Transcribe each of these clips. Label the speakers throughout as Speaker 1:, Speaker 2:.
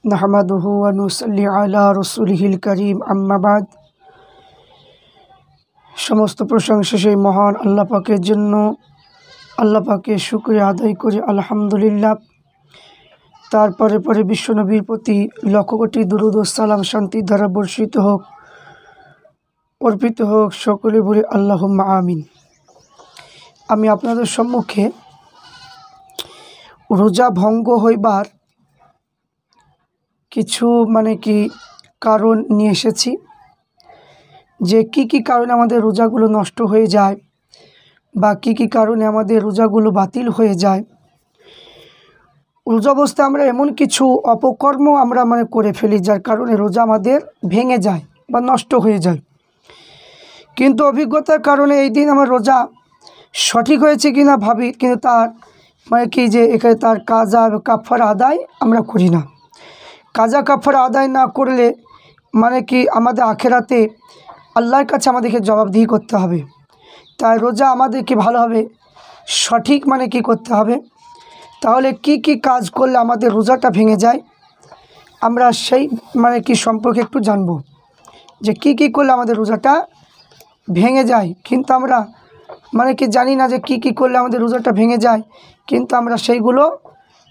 Speaker 1: नहमदुहु व नुसल्ली अला रसूलिहिल करीम अम्मा बाद। समस्त प्रशंसा সেই মহান আল্লাহ পাকের জন্য। আল্লাহ পাকের শুকরিয়া আদায় করি আলহামদুলিল্লাহ। তারপরে পরে বিশ্বনবীর প্রতি লক্ষ কোটি দুরূদ ও সালাম শান্তি দ্বারা বর্ষিত হোক, অর্পিত হোক। সকলে বলি আল্লাহুম্মা আমিন। আমি আপনাদের সম্মুখে রোজা ভঙ্গ হইবার কিছু কারণ নিয়ে এসেছি, যে কি কারণে আমাদের রোজাগুলো নষ্ট হয়ে যায় বা কি কারণে আমাদের রোজাগুলো বাতিল হয়ে যায়। রোজা অবস্থায় আমরা এমন কিছু অপকর্ম আমরা করে ফেলি যার কারণে রোজা আমাদের ভেঙে যায় বা নষ্ট হয়ে যায়। কিন্তু অভিজ্ঞতার কারণে এই দিন আমার রোজা সঠিক হয়েছে কিনা ভাবি, কিন্তু তার এখানে তার কাজা কাফারা আদায় আমরা করি না। কাজা কাফারা আদায় না করলে আমাদের আখেরাতে আল্লাহর কাছে আমাদেরকে জবাবদিহি করতে হবে। তাই রোজা আমাদেরকে ভালোভাবে সঠিক করতে হবে। তাহলে কি কাজ করলে আমাদের রোজাটা ভেঙে যায়, আমরা সেই সম্পর্কে একটু জানব, যে কি করলে আমাদের রোজাটা ভেঙে যায়। কিন্তু আমরা জানি না যে কি করলে আমাদের রোজাটা ভেঙে যায়, কিন্তু আমরা সেইগুলো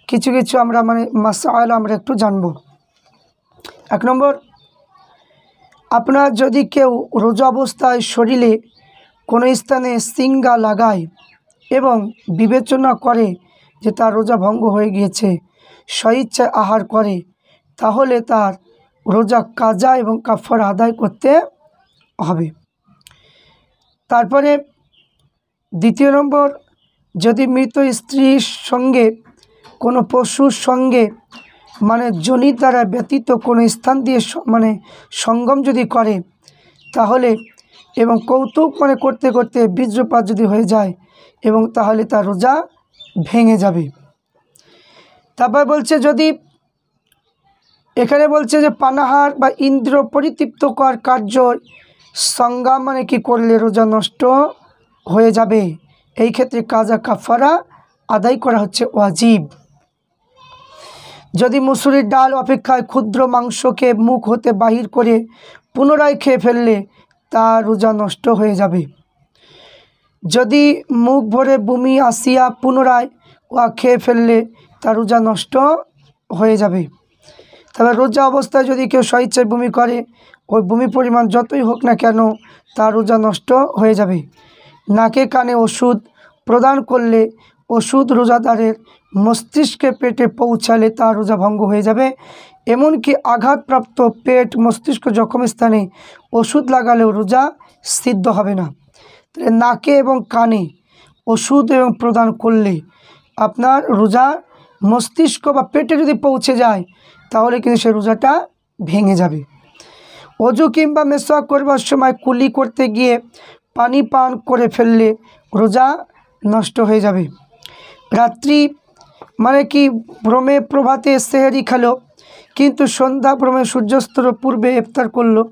Speaker 1: কিছু আমরা মাসআলা আমরা একটু জানব। 1 নম্বর, আপনার যদি কেউ রোজা অবস্থায় শরীরে কোনো স্থানে সিঙ্গা লাগায় এবং বিবেচনা করে যে তার রোজা ভঙ্গ হয়ে গিয়েছে, স্বইচ্ছায় আহার করে, তাহলে তার রোজা কাজা এবং কাফারা আদায় করতে হবে। তারপরে 2 নম্বর, যদি মৃত স্ত্রীর সঙ্গে কোনো পশুর সঙ্গে যোনি দ্বারা ব্যতীত কোনো স্থান দিয়ে সঙ্গম যদি করে, তাহলে এবং কৌতুক করতে করতে বীর্যপাত যদি হয়ে যায় এবং তাহলে তার রোজা ভেঙে যাবে। তারপর বলছে, যদি এখানে বলছে যে পানাহার বা ইন্দ্রিয় পরিতৃপ্তকর কার্য সংজ্ঞা করলে রোজা নষ্ট হয়ে যাবে। এই ক্ষেত্রে কাজা কাফারা আদায় করা হচ্ছে ওয়াজিব। যদি মুসুরির ডাল অপেক্ষায় ক্ষুদ্র মাংসকে মুখ হতে বাহির করে পুনরায় খেয়ে ফেললে তার রোজা নষ্ট হয়ে যাবে। যদি মুখ ভরে বমি আসিয়া পুনরায় খেয়ে ফেললে তার রোজা নষ্ট হয়ে যাবে। তবে রোজা অবস্থায় যদি কেউ স্বইচ্ছায় বমি করে, ওই বমি পরিমাণ যতই হোক না কেন তার রোজা নষ্ট হয়ে যাবে। নাকে কানে ওষুধ প্রদান করলে ওষুধ রোজাদারের মস্তিষ্কে পেটে পৌঁছালে তার রোজা ভঙ্গ হয়ে যাবে। এমনকি আঘাতপ্রাপ্ত পেট মস্তিষ্ক জখম স্থানে ওষুধ লাগালেও রোজা সিদ্ধ হবে না। তাহলে নাকে এবং কানে ওষুধ এবং প্রদান করলে আপনার রোজা মস্তিষ্ক বা পেটে যদি পৌঁছে যায়, তাহলে কিন্তু সে রোজাটা ভেঙে যাবে। অজু কিংবা মেসওয়াক করবার সময় কুলি করতে গিয়ে পানি পান করে ফেললে রোজা নষ্ট হয়ে যাবে। রাত্রি ভ্রমে প্রভাতে সেহরি খেলো, কিন্তু সন্ধ্যা ভ্রমে সূর্যাস্তর পূর্বে ইফতার করলো,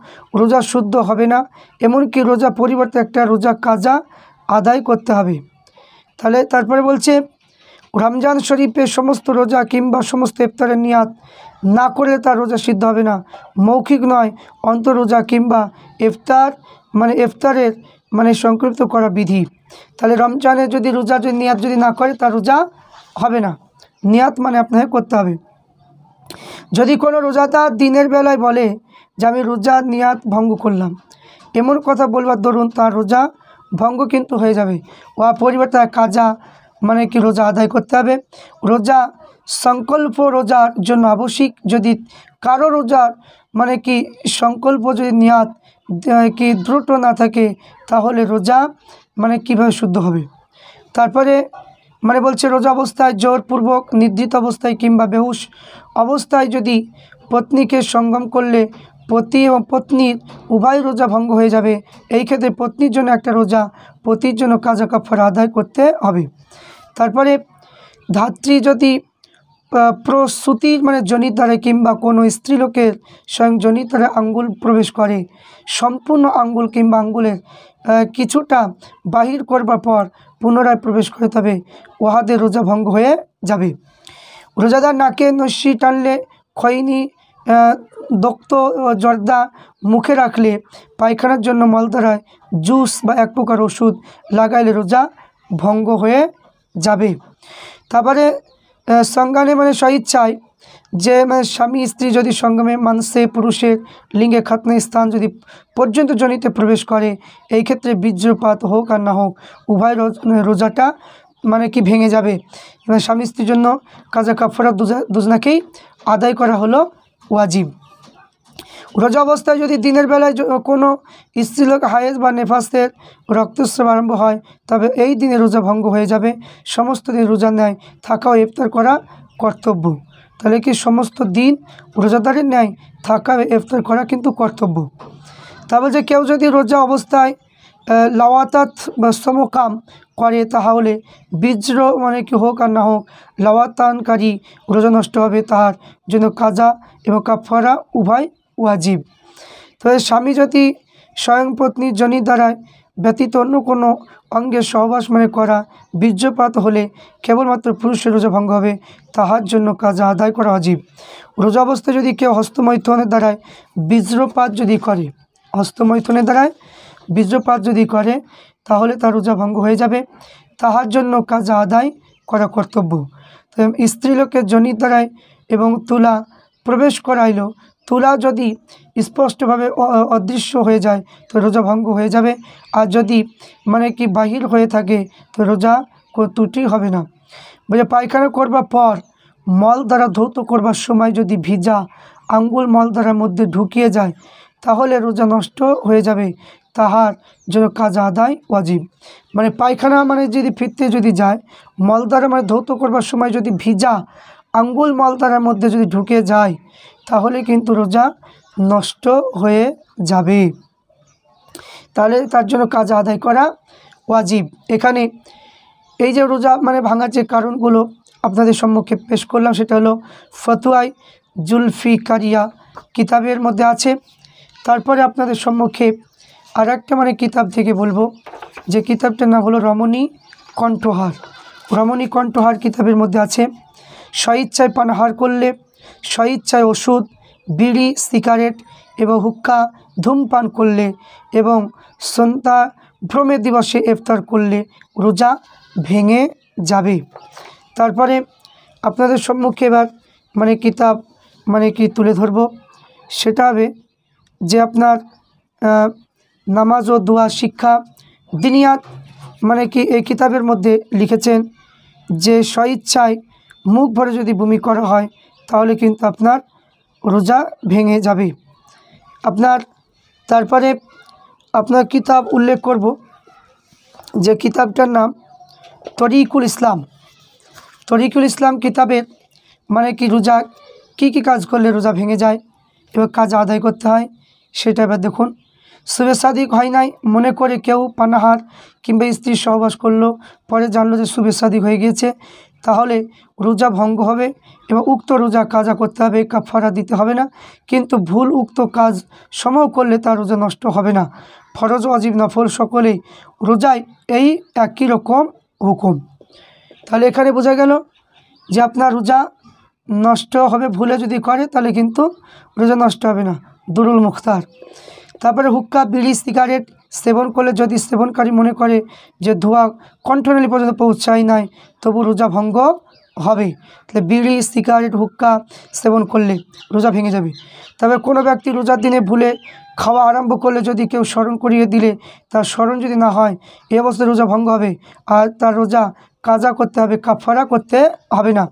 Speaker 1: রোজা শুদ্ধ হবে না। এমনকি রোজা পরিবর্তে একটা রোজা কাজা আদায় করতে হবে। তারপরে বলছে, রমজান শরীফে সমস্ত রোজা কিংবা সমস্ত ইফতারের নিয়াত না করলে তার রোজা সিদ্ধ হবে না। মৌখিক নয়, অন্তর রোজা কিংবা ইফতারের সংক্ষিপ্ত করা বিধি। তাহলে রমজানে যদি রোজা নিয়াত যদি না করে তার রোজা হবে না। নিয়াত আপনাকে করতে হবে। যদি কোনো রোজাদার দিনের বেলায় বলে যে আমি রোজার নিয়াত ভঙ্গ করলাম, এমন কথা বলবার দরুন তার রোজা ভঙ্গ কিন্তু হয়ে যাবে। পরিবর্তে কাজা রোজা আদায় করতে হবে। রোজা সংকল্প রোজার জন্য আবশ্যিক। যদি কারো রোজার সংকল্প যদি নিয়াত দ্রুত না থাকে, তাহলে রোজা কীভাবে শুদ্ধ হবে। তারপরে বলছে, রোজা অবস্থায় জোরপূর্বক নিদ্রিত অবস্থায় কিংবা বেহুশ অবস্থায় যদি পত্নীকে সঙ্গম করলে পতি এবং পত্নীর উভয় রোজা ভঙ্গ হয়ে যাবে। এই ক্ষেত্রে পত্নীর জন্য একটা রোজা, পতির জন্য কাজা কাফারা আদায় করতে হবে। তারপরে ধাত্রী যদি প্রসূতির জনির দ্বারা কিংবা কোনো স্ত্রীলোকের স্বয়ং জনির দ্বারা আঙ্গুল প্রবেশ করে, সম্পূর্ণ আঙ্গুল কিংবা আঙ্গুলের কিছুটা বাহির করবার পর পুনরায় প্রবেশ করে, তবে উহাদের রোজা ভঙ্গ হয়ে যাবে। রোজাদার নাকে নস্যি টানলে খৈনি, দক্ত জর্দা মুখে রাখলে, পায়খানার জন্য মলদ্বারায় জুস বা এক প্রকার ওষুধ লাগাইলে রোজা ভঙ্গ হয়ে যাবে। তারপরে সঙ্গানে মানে স্বইচ্ছায়, যে মানে স্বামী স্ত্রী যদি সঙ্গমে মানসে পুরুষের লিঙ্গে খাতনা স্থান যদি পর্যন্ত জনিতে প্রবেশ করে, এই ক্ষেত্রে বীর্যপাত হোক আর না হোক উভয় রোজাটা মানে কি ভেঙে যাবে। এবং স্বামী স্ত্রীর জন্য কাজা কাফারা দুজনাকেই আদায় করা হলো ওয়াজিব। রোজা অবস্থায় যদি দিনের বেলায় কোনো স্ত্রীলোক হায়েজ বা নেফাসের রক্তস্রাব আরম্ভ হয়, তবে এই দিনে রোজা ভঙ্গ হয়ে যাবে। সমস্ত দিন রোজা ন্যায় থাকা ও ইফতার করা কর্তব্য। তাহলে কি সমস্ত দিন রোজাদারের ন্যায় থাকা ও ইফতার করা কিন্তু কর্তব্য। তারপর যে কেউ যদি রোজা অবস্থায় লাওয়াতাত বা সমকাম করে, তাহলে বীজ্র মানে কি হোক আর না হোক লাওয়াতানকারী রোজা নষ্ট হবে, তাহার জন্য কাজা এবং কাফারা উভয় ওয়াজিব। তবে স্বামী যদি স্বয়ং পত্নীর জনির দ্বারায় ব্যতীত অন্য কোনো অঙ্গে সহবাস মানে করা বীর্যপাত হলে কেবলমাত্র পুরুষের রোজা ভঙ্গ হবে, তাহার জন্য কাজা আদায় করা ওয়াজিব। রোজা অবস্থায় যদি কেউ হস্তমৈথুনের দ্বারায় বীর্যপাত যদি করে, হস্তমৈথুনের দ্বারায় বীর্যপাত যদি করে, তাহলে তার রোজা ভঙ্গ হয়ে যাবে, তাহার জন্য কাজা আদায় করা কর্তব্য। স্ত্রীলোকের জনির দ্বারায় এবং তুলা প্রবেশ করাইল, তুলা যদি স্পষ্টভাবে অদৃশ্য হয়ে যায় তো রোজা ভঙ্গ হয়ে যাবে। আর যদি মানে কি বাহির হয়ে থাকে তো রোজা কোনো ত্রুটি হবে না। বলে পায়খানা করবার পর মল দ্বারা ধৌত করবার সময় যদি ভিজা আঙ্গুল মল দ্বারার মধ্যে ঢুকিয়ে যায়, তাহলে রোজা নষ্ট হয়ে যাবে, তাহার জন্য কাজা আদায় ওয়াজিব। মানে পায়খানা মানে যদি ফিরতে যদি যায়, মল দ্বারা মানে ধৌত করবার সময় যদি ভিজা আঙ্গুল মল দ্বারার মধ্যে যদি ঢুকে যায়, তাহলে কিন্তু রোজা নষ্ট হয়ে যাবে, তাহলে তার জন্য কাজা আদায় করা ওয়াজিব। এখানে এই যে রোজা মানে ভাঙার যে কারণগুলো আপনাদের সম্মুখে পেশ করলাম, সেটা হলো ফতুয়াই জুলফিকারিয়া কিতাবের মধ্যে আছে। তারপরে আপনাদের সম্মুখে আর একটা মানে কিতাব থেকে বলবো, যে কিতাবটার নাম হলো রমণী কণ্ঠহার। রমণী কণ্ঠহার কিতাবের মধ্যে আছে, স্বইচ্ছায় পানাহার করলে, স্বইচ্ছায় ওষুধ, বিড়ি, সিগারেট এবং হুক্কা ধূমপান করলে এবং সন্তা ভ্রমে দিবসে ইফতার করলে রোজা ভেঙে যাবে। তারপরে আপনাদের সম্মুখে এবার মানে কিতাব মানে কি তুলে ধরব, সেটা হবে যে আপনার নামাজ ও দোয়া শিক্ষা দিনিয়াত মানে কি এই কিতাবের মধ্যে লিখেছেন যে স্বইচ্ছায় মুখ ভরে যদি বমি করা হয়, তাহলে কিন্তু আপনার রোজা ভেঙে যাবে। আপনার তারপরে আপনার কিতাব উল্লেখ করব, যে কিতাবটার নাম তরিকুল ইসলাম। তরিকুল ইসলাম কিতাবের মানে কি রোজা কী কী কাজ করলে রোজা ভেঙে যায় এবং কাজ আদায় করতে হয়, সেটা এবার দেখুন। শুভে সাদিক হয় নাই মনে করে কেউ পানাহার কিংবা স্ত্রীর সহবাস করলো, পরে জানলো যে শুভে সাদিক হয়ে গিয়েছে, তাহলে রোজা ভঙ্গ হবে এবং উক্ত রোজা কাজা করতে হবে, কাফারা দিতে হবে না। কিন্তু ভুল উক্ত কাজ সমূহ করলে তার রোজা নষ্ট হবে না। ফরজ ওয়াজিব নফল সকলেই রোজায় এই একই রকম হুকুম। তাহলে এখানে বোঝা গেল যে আপনার রোজা নষ্ট হবে ভুলে যদি করে, তাহলে কিন্তু রোজা নষ্ট হবে না। দুরুল মুখতার। তারপরে হুক্কা, বিড়ি, সিগারেট সেবন করলে যদি সেবনকারী মনে করে যে ধোঁয়া কণ্ঠনালী পর্যন্ত পৌঁছায় নাই, তবু রোজা ভঙ্গ হবে। তাহলে বিড়ি, সিগারেট, হুক্কা সেবন করলে রোজা ভেঙে যাবে। তবে কোনো ব্যক্তি রোজার দিনে ভুলে খাওয়া আরম্ভ করলে যদি কেউ স্মরণ করিয়ে দিলে তার স্মরণ যদি না হয়, এই অবস্থায় রোজা ভঙ্গ হবে, আর তার রোজা কাজা করতে হবে, কাফারা করতে হবে না।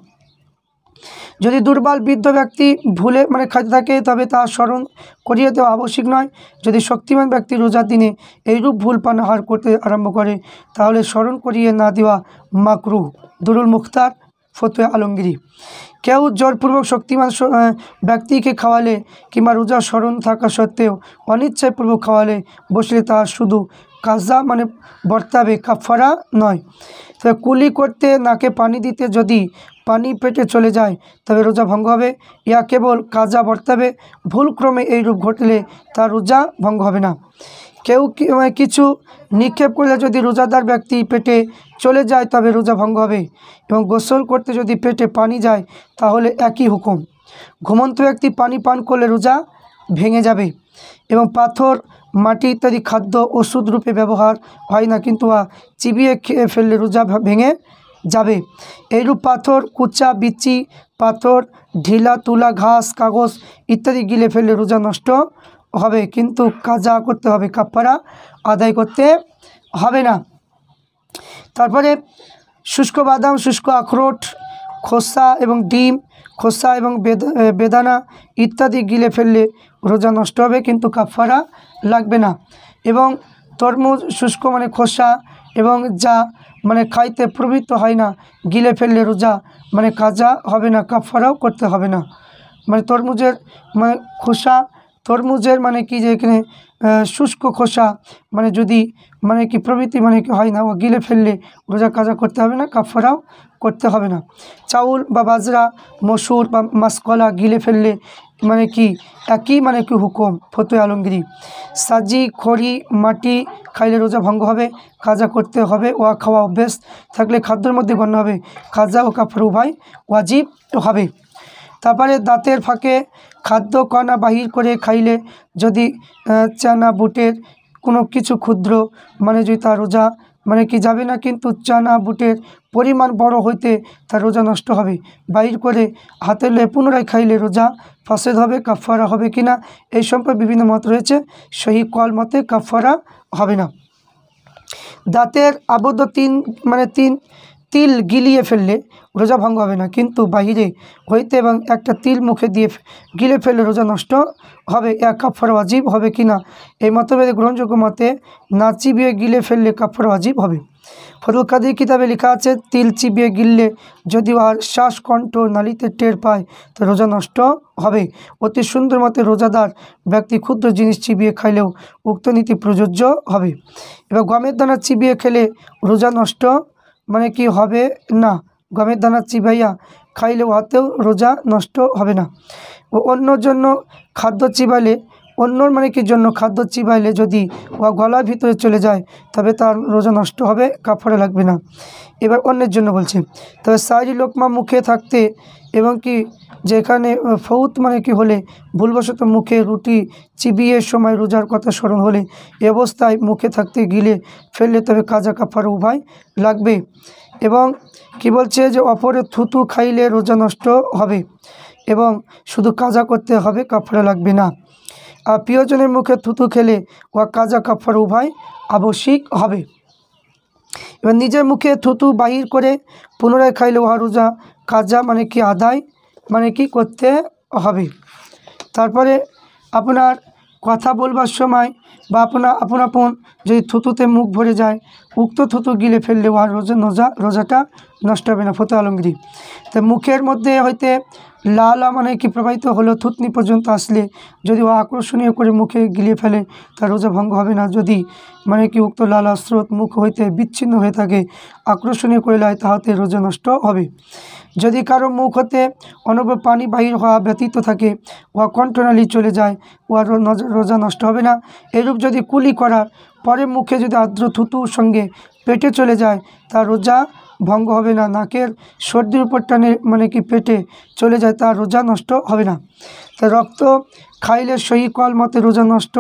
Speaker 1: যদি দুর্বল বৃদ্ধ ব্যক্তি ভুলে মানে খাইতে থাকে, তবে তার স্মরণ করিয়ে দেওয়া আবশ্যিক নয়। যদি শক্তিমান ব্যক্তি রোজার দিনে এইরূপ ভুল পানাহার করতে আরম্ভ করে, তাহলে স্মরণ করিয়ে না দেওয়া মাকরুহ। দুরুল মুখতার, ফতোয়া আলমগীরি। কেউ জোরপূর্বক শক্তিমান ব্যক্তিকে খাওয়ালে কিংবা রোজা স্মরণ থাকা সত্ত্বেও অনিচ্ছাপূর্বক খাওয়ালে বসলে তার শুধু কাজা মানে বর্তাবে, কাফারা নয়। তবে কুলি করতে নাকে পানি দিতে যদি পানি পেটে চলে যায়, তবে রোজা ভঙ্গ হবে, ইয়া কেবল কাজা বর্তাবে। ভুলক্রমে এই রূপ ঘটলে তার রোজা ভঙ্গ হবে না। কেউ কিছু নিক্ষেপ করলে যদি রোজাদার ব্যক্তি পেটে চলে যায়, তবে রোজা ভঙ্গ হবে। এবং গোসল করতে যদি পেটে পানি যায়, তাহলে একই হুকুম। ঘুমন্ত ব্যক্তি পানি পান করলে রোজা ভেঙে যাবে। এবং পাথর, মাটি ইত্যাদি খাদ্য ওষুধ রূপে ব্যবহার হয় না, কিন্তু চিবিয়ে খেয়ে ফেললে রোজা ভেঙে যাবে। এইরূপ পাথর, কুচা, বিচি পাথর, ঢিলা, তুলা, ঘাস, কাগজ ইত্যাদি গিলে ফেললে রোজা নষ্ট হবে, কিন্তু কাজা করতে হবে, কাফারা আদায় করতে হবে না। তারপরে শুষ্ক বাদাম, শুষ্ক আখরোট, খোসা এবং ডিম, খোসা এবং বেদানা ইত্যাদি গিলে ফেললে রোজা নষ্ট হবে, কিন্তু কাফারা লাগবে না। এবং তরমুজ, শুষ্ক মানে খোসা এবং যা মানে খাইতে প্রবৃত্ত হয় না, গিলে ফেললে রোজা মানে কাজা হবে না, কাফারাও করতে হবে না। মানে তরমুজের মানে খোসা, তরমুজের মানে কি যে এখানে শুষ্ক খোসা মানে যদি মানে কি প্রভৃতি মানে কি হয় না, ও গিলে ফেললে রোজা কাজা করতে হবে না, কাফারাও করতে হবে না। চাউল বা বাজরা, মসুর বা মাসকলা গিলে ফেললে মানে কি একই মানে কি হুকুম, ফতোয়া আলমগীরি। সাজি, খড়ি, মাটি খাইলে রোজা ভঙ্গ হবে, কাজা করতে হবে। খাওয়া অভ্যেস থাকলে খাদ্যের মধ্যে গণ্য হবে, কাজা ও কাফারা উভয় ওয়াজিব হবে। তারপরে দাঁতের ফাঁকে খাদ্য কণা বাহির করে খাইলে যদি চানা বুটের কোনো কিছু ক্ষুদ্র মানে যদি তার রোজা মানে কি যাবে না, কিন্তু চানা বুটের পরিমাণ বড় হইতে তার রোজা নষ্ট হবে। বাহির করে হাতে লয়ে পুনরায় খাইলে রোজা ফাসেদ হবে, কাফারা হবে কিনা এই সম্পর্কে বিভিন্ন মত রয়েছে। সহি কল মতে কাফারা হবে না। দাঁতের আবদ্ধ তিন তিল গিলিয়ে ফেললে রোজা ভঙ্গ হবে না, কিন্তু বাহিরে হইতে এবং একটা তিল মুখে দিয়ে গিলে ফেললে রোজা নষ্ট হবে। কাফারা ওয়াজিব হবে কিনা এই মতভেদে গ্রহণযোগ্য মতে না চিবিয়ে গিলে ফেললে কাফারা ওয়াজিব হবে। ফতুল কাদির কিতাবে লেখা আছে, তিল চিবিয়ে গিললে যদি আর শ্বাসকণ্ঠ নালীতে টের পায় তো রোজা নষ্ট হবে। অতি সুন্দর মতে রোজাদার ব্যক্তি ক্ষুদ্র জিনিস চিবিয়ে খাইলেও উক্ত নীতি প্রযোজ্য হবে। এবার গমের দানা চিবিয়ে খেলে রোজা নষ্ট মানে কি হবে না, গমের দানা চিবাইয়া খাইলে উহাতেও রোজা নষ্ট হবে না। ও অন্যর জন্য খাদ্য চিবাইলে, অন্যর মানে কি জন্য খাদ্য চিবাইলে যদি উহা গলার ভিতরে চলে যায় তবে তার রোজা নষ্ট হবে, কাফারা লাগবে না। এবার অন্যের জন্য বলছে, তবে সাইরি লোকমা মুখে থাকতে এবং কি যেখানে ফৌত মানে কি হলে ভুলবশত মুখে রুটি চিবিয়ে সময় রোজার কথা স্মরণ হলে এ অবস্থায় মুখে থাকতে গিলে ফেললে তবে কাজা কাফারা উভয় লাগবে। এবং কি বলছে যে অপরের থুতু খাইলে রোজা নষ্ট হবে এবং শুধু কাজা করতে হবে, কাফারা লাগবে না। আর প্রিয়জনের মুখে থুতু খেলে ওয়া কাজা কাফারা উভয় আবশ্যিক হবে। এবার নিজের মুখে থুতু বাহির করে পুনরায় খাইলে উহা রোজা কাজা মানে কি আদায় মানে কি করতে হবে। তারপরে আপনার কথা বলবার সময় বা আপন যদি থুতুতে মুখ ভরে যায়, উক্ত থুতু গিলে ফেললে উহার রোজাটা নষ্ট হবে না, ফতোয়া আলমগীরি। তো মুখের মধ্যে হইতে লালা মানে কি প্রবাহিত হলো থুতনি পর্যন্ত আসলে যদি ও আকর্ষণীয় করে মুখে গিলিয়ে ফেলে তার রোজা ভঙ্গ হবে না। যদি মানে কি উক্ত লালা স্রোত মুখ হইতে বিচ্ছিন্ন হয়ে থাকে, আকর্ষণীয় করে লায়, তাহাতে রোজা নষ্ট হবে। যদি কারো মুখ হতে অনবর পানি বাহির হওয়া ব্যতীত থাকে, উহা কণ্ঠনালী চলে যায়, উহার রোজা নষ্ট হবে না। এরূপ যদি কুলি করার পরে মুখে যদি আর্দ্র থুতুর সঙ্গে পেটে চলে যায় তার রোজা ভঙ্গ হবে না। নাকের সর্দির উপর টানে মানে কি পেটে চলে যায় তার রোজা নষ্ট হবে না। তা রক্ত খাইলে সহি কল মতে রোজা নষ্ট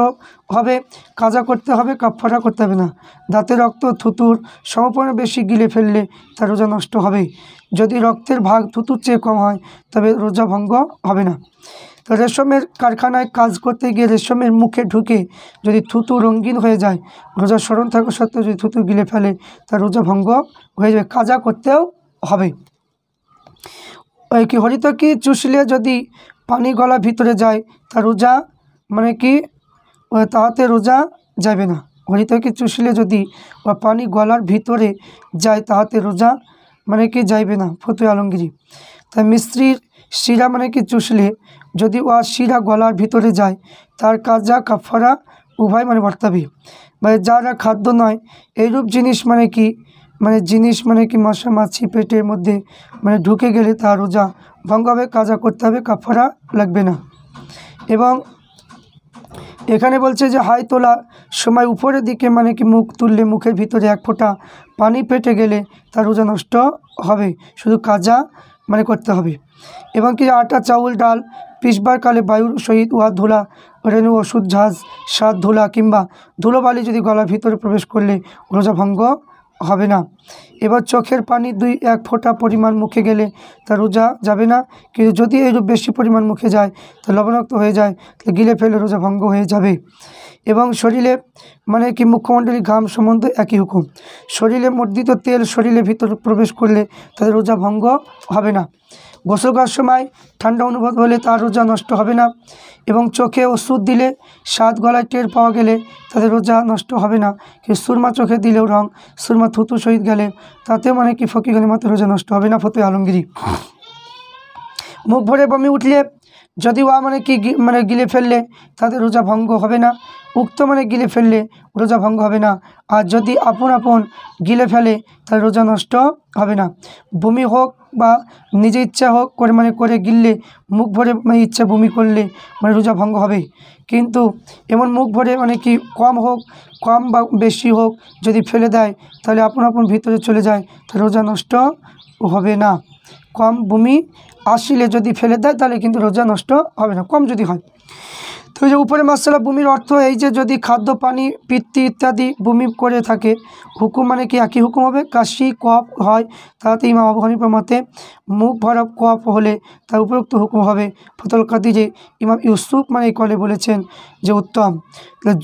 Speaker 1: হবে, কাজা করতে হবে, কাফারা করতে হবে না। দাঁতে রক্ত থুতুর সমপরিমাণে বেশি গিলে ফেললে তার রোজা নষ্ট হবে। যদি রক্তের ভাগ থুতুর চেয়ে কম হয় তবে রোজা ভঙ্গ হবে না। তো রেশমের কারখানায় কাজ করতে গিয়ে রেশমের মুখে ঢুকে যদি থুতু রঙিন হয়ে যায়, রোজা স্মরণ থাকা সত্ত্বেও যদি থুতু গিলে ফেলে তার রোজা ভঙ্গ হয়ে যাবে, কাজা করতেও হবে। ওই কি হরিতকি চুষলে যদি পানি গলার ভিতরে যায় তার রোজা মানে কি তাহাতে রোজা যাবে না। হরিতকি চুষলে যদি পানি গলার ভিতরে যায় তাহাতে রোজা মানে কি যাইবে না, ফতোয়া আলমগীরি। তাই মিস্ত্রির শিরা মানে কি চুষলে যদি উহা শিরা গলার ভিতরে যায় তার কাজা কাফারা উভয় মানে বর্তাবে। মানে যারা খাদ্য নয় এইরূপ জিনিস মানে কি মশা মাছি পেটের মধ্যে মানে ঢুকে গেলে তার রোজা ভঙ্গ হবে, কাজা করতে হবে, কাফারা লাগবে না। এবং এখানে বলছে যে হাই তোলা সময় উপরের দিকে মানে কি মুখ তুললে মুখের ভিতরে এক ফোঁটা পানি পেটে গেলে তার রোজা নষ্ট হবে, শুধু কাজা মানে করতে হবে। এবং কি আটা চাউল ডাল পিসবার কালে বায়ুর সহিত উহা ধুলা রেণু ওষুধ ঝাঁজ স্বাদ ধুলা কিংবা ধুলোবালি যদি গলার ভিতরে প্রবেশ করলে রোজা ভঙ্গ হবে না। এবার চোখের পানি 2-1 ফোঁটা পরিমাণ মুখে গেলে তা রোজা যাবে না, কিন্তু যদি এইরূপ বেশি পরিমাণ মুখে যায় তা লবণাক্ত হয়ে যায়, তাহলে গিলে ফেলে রোজা ভঙ্গ হয়ে যাবে। এবং শরীরে মানে কি মুখমণ্ডলী ঘাম সম্বন্ধে একই হুকুম। শরীরে মর্দিত তেল শরীরের ভিতরে প্রবেশ করলে তাদের রোজা ভঙ্গ হবে না। গোসল করার সময় ঠান্ডা অনুভব হলে তার রোজা নষ্ট হবে না। এবং চোখে ওষুধ দিলে স্বাদ গলায় টের পাওয়া গেলে তাদের রোজা নষ্ট হবে না। কিন্তু সুরমা চোখে দিলেও রং সুরমা থুতু সহিত গেলে তাতেও মানে কি ফকির মতো রোজা নষ্ট হবে না। ফতোয়া আলমগীরি। মুখ ভরে বমি উঠলে যদি ওয়া মানে কি মানে গিলে ফেললে তাদের রোজা ভঙ্গ হবে না। উক্ত মানে গিলে ফেললে রোজা ভঙ্গ হবে না। আর যদি আপন আপন গিলে ফেলে তাহলে রোজা নষ্ট হবে না। বমি হোক বা নিজে ইচ্ছা হোক করে মানে করে গিললে মুখ ভরে মানে ইচ্ছা বমি করলে মানে রোজা ভঙ্গ হবে। কিন্তু এমন মুখ ভরে মানে কি কম বা বেশি হোক যদি ফেলে দেয় তাহলে আপন আপন ভিতরে চলে যায়, তাহলে রোজা নষ্ট হবে না। কম বমি আসলে যদি ফেলে দেয় তাহলে কিন্তু রোজা নষ্ট হবে না, কম যদি হয়। তো এই যে উপরে মাসালা বমির অর্থ এই যে যদি খাদ্য পানি পিত্তি ইত্যাদি বমি করে থাকে হুকুম মানে কি একই হুকুম হবে। কাশি কফ হয় তাতে ইমাম আবু হানিফার মতে মুখ ভরা কফ হলে তার উপরোক্ত হুকুম হবে। ফতুল কাদিরে ইমাম ইউসুফ মানে এই কলে বলেছেন যে উত্তম।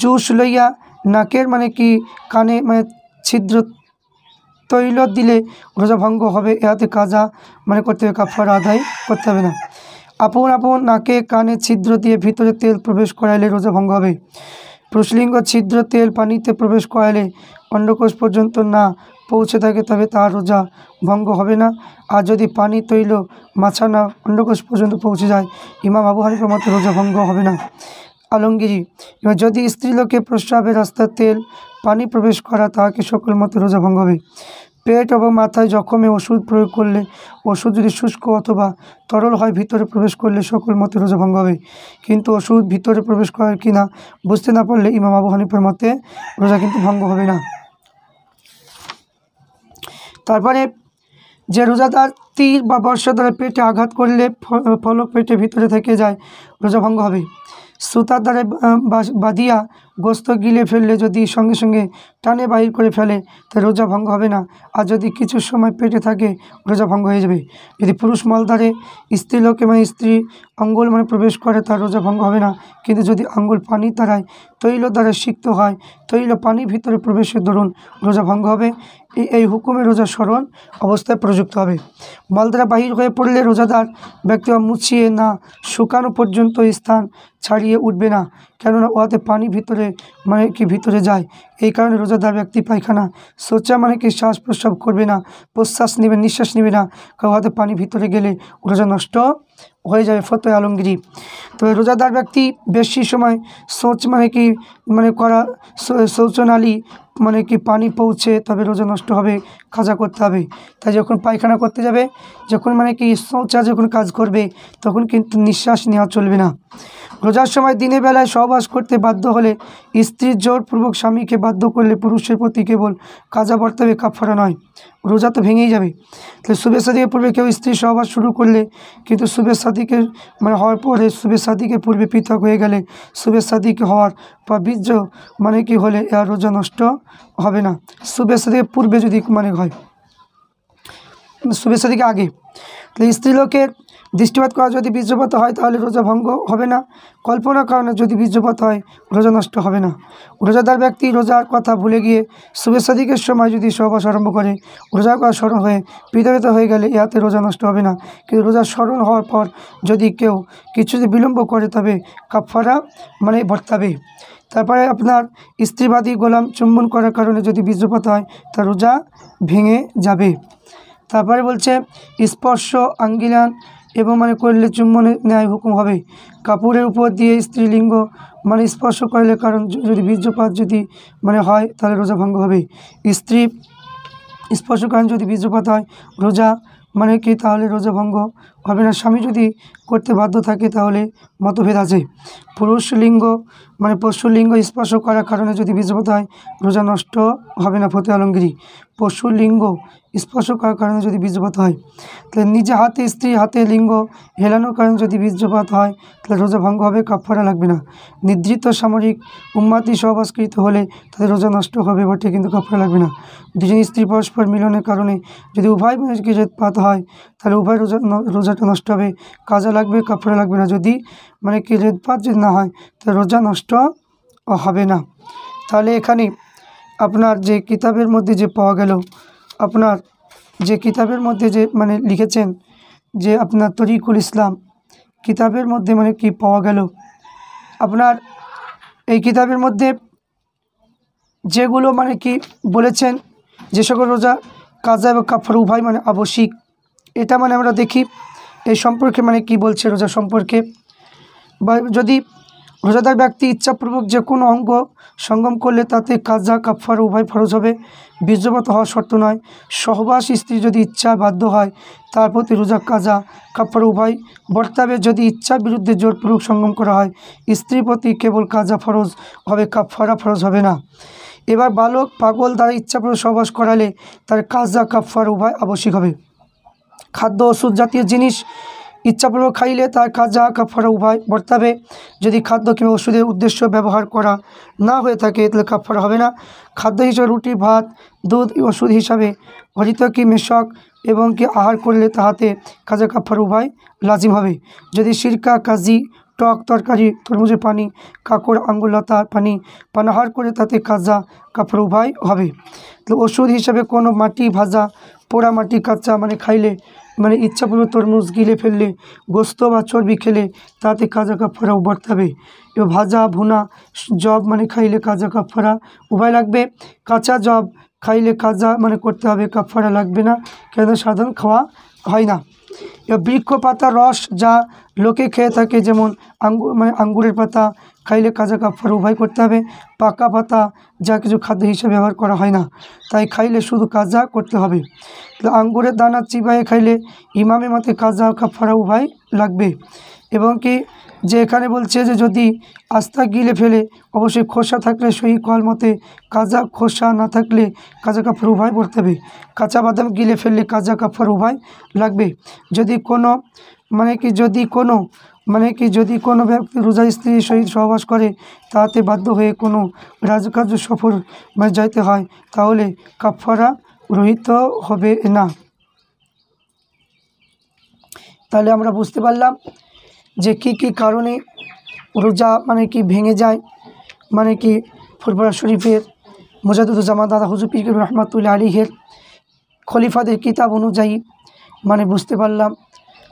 Speaker 1: জুস লইয়া নাকের মানে কি কানে মানে ছিদ্র তৈল দিলে রোজা ভঙ্গ হবে। এতে কাজা মানে করতে হবে, কাফারা আদায় করতে হবে না। আপন আপন নাকে কানে ছিদ্র দিয়ে ভিতরে তেল প্রবেশ করাইলে রোজা ভঙ্গ হবে। পুরুষলিঙ্গ ছিদ্র তেল পানিতে প্রবেশ করাইলে অন্ডকোষ পর্যন্ত না পৌঁছে থাকে তবে তার রোজা ভঙ্গ হবে না। আর যদি পানি তৈল মাছানা অন্ডকোষ পর্যন্ত পৌঁছে যায় ইমাম আবু হানিফার মতে রোজা ভঙ্গ হবে না। আলমগীরি। এবার যদি স্ত্রীলোকে প্রস্রাবের রাস্তার তেল পানি প্রবেশ করা তাহাকে সকল মতে রোজা ভঙ্গ হবে। পেট এবং মাথায় জখমে ওষুধ প্রয়োগ করলে ওষুধ যদি শুষ্ক অথবা তরল হয় ভিতরে প্রবেশ করলে সকল মতে রোজা ভঙ্গ হবে। কিন্তু ওষুধ ভিতরে প্রবেশ করার কিনা বুঝতে না পারলে ইমাম আবু হানিফার মতে রোজা কিন্তু ভঙ্গ হবে না। তারপরে যে রোজাদার তীর বা বর্ষা দ্বারা পেটে আঘাত করলে ফলক পেটে ভিতরে থেকে যায় রোজা ভঙ্গ হবে। সুতার দ্বারা বাঁধিয়া গোস্ত গিলে ফেললে যদি সঙ্গে সঙ্গে টানে বাহির করে ফেলে তা রোজা ভঙ্গ হবে না। আর যদি কিছু সময় পেটে থাকে রোজা ভঙ্গ হয়ে যাবে। যদি পুরুষ মলদ্বারে স্ত্রীলোকে মানে স্ত্রী আঙ্গুল মানে প্রবেশ করে তার রোজা ভঙ্গ হবে না। কিন্তু যদি আঙ্গুল পানি দ্বারায় তৈল দ্বারা সিক্ত হয় তৈল পানি ভিতরে প্রবেশের দরুন রোজা ভঙ্গ হবে। এই হুকুমে রোজা স্মরণ অবস্থায় প্রযুক্ত হবে। মলদ্বারা বাহির হয়ে পড়লে রোজাদার ব্যক্তি মুছিয়ে না শুকানো পর্যন্ত স্থান ছাড়িয়ে উঠবে না, কেননা উহাতে পানি ভিতরে মানে কি ভিতরে যায়। এই কারণে রোজাদার ব্যক্তি পায়খানা শৌচা মানে কি শ্বাস প্রস্রাব করবে না, নিঃশ্বাস নেবে না, কারণ উহাতে পানি ভিতরে গেলে রোজা নষ্ট হয়ে যাবে। ফতোয়া আলমগীরি। তবে রোজাদার ব্যক্তি বেশি সময় শৌচ মানে কি মানে করা শৌচনালী মানে কি পানি পৌঁছে তবে রোজা নষ্ট হবে, কাজা করতে হবে। তাই যখন পায়খানা করতে যাবে যখন মানে কি শৌচা যখন কাজ করবে তখন কিন্তু নিঃশ্বাস নেওয়া চলবে না। রোজার সময় দিনের বেলায় সহবাস করতে বাধ্য হলে স্ত্রীর জোরপূর্বক স্বামীকে বাধ্য করলে পুরুষের প্রতি কেবল কাজা বর্তাবে, কাফারা নয়। রোজা তো ভেঙেই যাবে। তাহলে শুভে সাদিকের পূর্বে কেউ স্ত্রী সহবাস শুরু করলে কিন্তু শুভে সাদিকের মানে হওয়ার পরে শুভে সাদিকের পূর্বে পৃথক হয়ে গেলে শুভে সাদিক হওয়ার পর বীর্য মানে কি হলে আর রোজা নষ্ট হবে না। শুভে সাদিকের পূর্বে যদি মানে হয় শুভে সাদিকের আগে, তাহলে স্ত্রীলোকের দৃষ্টিপাত করা যদি বীর্যপাত হয় তাহলে রোজা ভঙ্গ হবে না। কল্পনার কারণে যদি বীর্যপাত হয় রোজা নষ্ট হবে না। রোজাদার ব্যক্তি রোজার কথা ভুলে গিয়ে শুভে সাদিকের সময় যদি সহবাস আরম্ভ করে রোজার কথা স্মরণ হয়ে বিতাড়িত হয়ে গেলে ইহাতে রোজা নষ্ট হবে না। কিন্তু রোজা স্মরণ হওয়ার পর যদি কেউ কিছু যদি বিলম্ব করে তবে কাফারা মানে বর্তাবে। তারপরে আপনার স্ত্রীবাদী গোলাম চুম্বন করার কারণে যদি বীর্যপাত হয় তা রোজা ভেঙে যাবে। তারপরে বলছে স্পর্শ আঙ্গিলান এবং মানে করলে চুম্বনের ন্যায় হুকুম হবে। কাপড়ের উপর দিয়ে স্ত্রীলিঙ্গ মানে স্পর্শ করলে কারণ যদি বীর্যপাত যদি মানে হয় তাহলে রোজা ভঙ্গ হবে। স্ত্রী স্পর্শ কারণ যদি বীর্যপাত হয় রোজা মানে কি তাহলে রোজা ভঙ্গ হবে না। স্বামী যদি করতে বাধ্য থাকে তাহলে মতভেদ আছে। পুরুষ লিঙ্গ মানে পশু লিঙ্গ স্পর্শ করার কারণে যদি বীর্যপাত হয় রোজা নষ্ট হবে না। ফতে আলমগীরি, পশু লিঙ্গ স্পর্শ করার কারণে যদি বীর্যপাত হয়, তাহলে নিজে হাতে স্ত্রী হাতে লিঙ্গ হেলানোর কারণে যদি বীর্যপাত হয় তাহলে রোজা ভঙ্গ হবে, কাফারা লাগবে না। নিদ্রিত সামরিক উম্মাতি সহবাসকৃত হলে তাদের রোজা নষ্ট হবে বটে, কিন্তু কাফারা লাগবে না। দুজন স্ত্রী পরস্পর মিলনের কারণে যদি উভয় মানুষকে বীর্যপাত হয় তাহলে উভয় রোজাটা নষ্ট হবে, কাজা লাগবে, কাফারা লাগবে না। যদি মানে কি বীর্যপাত যদি না হয় তাহলে রোজা নষ্ট হবে না। তাহলে এখানে আপনার যে কিতাবের মধ্যে যে পাওয়া গেল, আপনার যে কিতাবের মধ্যে যে মানে লিখেছেন যে আপনার তরিকুল ইসলাম কিতাবের মধ্যে মানে কি পাওয়া গেল, আপনার এই কিতাবের মধ্যে যেগুলো মানে কি বলেছেন যে সকল রোজা কাজা এবং কাফারা উভয় মানে আবশ্যিক, এটা মানে আমরা দেখি এই সম্পর্কে মানে কি বলছে রোজা সম্পর্কে। বা যদি রোজাদার ব্যক্তি ইচ্ছাপূর্বক যে কোনো অঙ্গ সঙ্গম করলে তাতে কাজা কাফারা উভয় ফরজ হবে, বীর্যপাত হওয়া শর্ত নয়। সহবাস স্ত্রী যদি ইচ্ছা বাধ্য হয় তার প্রতি রোজা কাজা কাফারা উভয় বর্তাবে। যদি ইচ্ছার বিরুদ্ধে জোরপূর্বক সঙ্গম করা হয় স্ত্রীর প্রতি কেবল কাজা ফরজ হবে, কাফারা ফরজ হবে না। এবার বালক পাগল দ্বারা ইচ্ছাপূর্বক সহবাস করালে তার কাজা কাফারা উভয় আবশ্যিক হবে। খাদ্য ওষুধ জাতীয় জিনিস ইচ্ছাপূর্বক খাইলে তার কাজা কাফারা উভয় বর্তাবে। যদি খাদ্য কিংবা ওষুধের উদ্দেশ্য ব্যবহার করা না হয়ে থাকে তাহলে কাফারা হবে না। খাদ্য হিসেবে রুটি ভাত দুধ ওষুধ হিসাবে হরিত কি মেশক এবং কি আহার করলে তাহাতে কাজা কাফারা উভয় লাজিম হবে। যদি সিরকা কাজি টক তরকারি তরমুজের পানি কাকড় আঙ্গুলতার পানি পানাহার করে তাতে কাজা কাফারা উভয় হবে। তো ওষুধ হিসাবে কোনো মাটি ভাজা পোড়া মাটি কাঁচা মানে খাইলে মানে ইচ্ছাপূর্বক তরমুজ গিলে ফেললে গোস্ত বা চর্বি খেলে তাতে কাজা কাফারা বর্তাবে। এবার ভাজা ভুনা জব মানে খাইলে কাজা কাফারা উভয় লাগবে। কাঁচা জব খাইলে কাজা মানে করতে হবে, কাফারা লাগবে না, কেন সাধারণ খাওয়া হয় না। এবার বৃক্ষ পাতার রস যা লোকে খেয়ে থাকে যেমন আঙ্গুরের পাতা খাইলে কাজা কাফারা উভয় করতে হবে। পাকা পাতা যা কিছু খাদ্য হিসেবে ব্যবহার করা হয় না তাই খাইলে শুধু কাজা করতে হবে। আঙ্গুরের দানা চিবায়ে খাইলে ইমামের মতে কাজা কাফারা উভয় লাগবে। এবং কি যে এখানে বলছে যে যদি আস্তা গিলে ফেলে অবশ্যই খোসা থাকলে সহি কল মতে কাজা, খোসা না থাকলে কাজা কাফারা উভয় পড়তে হবে। কাঁচা বাদাম গিলে ফেললে কাজা কাফারা উভয় লাগবে। যদি কোনো ব্যক্তি রোজা স্ত্রীর সহিত সহবাস করে তাতে বাধ্য হয়ে কোনো রাজকার্য সফর যাইতে হয় তাহলে কাফারা রহিত হবে না। তাহলে আমরা বুঝতে পারলাম যে কি কি কারণে রোজা মানে কি ভেঙে যায়, মানে কি ফুরফুরা শরীফের মুজাদ্দিদুজ্জামান দাদা হুজুর পীর রহমাতুল্লাহ আলাইহির খলিফাদের কিতাব অনুযায়ী মানে বুঝতে পারলাম।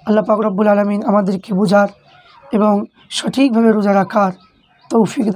Speaker 1: আল্লাহ পাক রব্বুল আলামিন আমাদেরকে বোঝার এবং সঠিকভাবে রোজা রাখার তৌফিক